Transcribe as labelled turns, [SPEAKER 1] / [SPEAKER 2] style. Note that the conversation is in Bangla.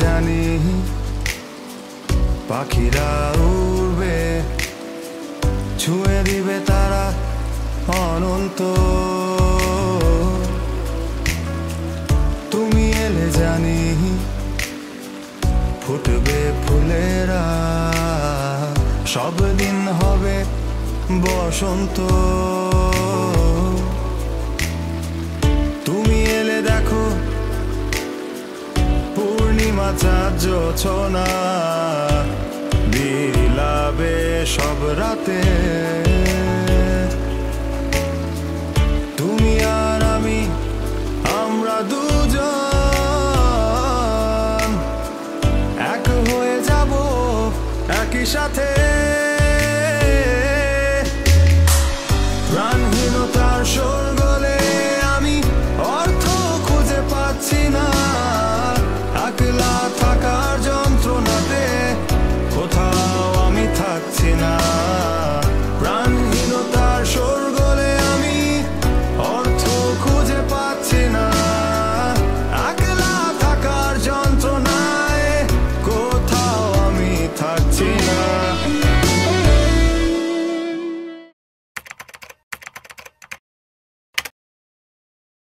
[SPEAKER 1] জানি পাখিরা উড়বে, ছুঁয়ে দিবে তারা অনন্ত। তুমি এলে জানি ফুটবে ফুলেরা, সব দিন হবে বসন্ত। তুমি এলে দেখো পূর্ণিমা চাঁদ জোছনা বিলাবে সব রাতে। তুমি আর আমি, আমরা দুজন এক হয়ে যাব একই সাথে।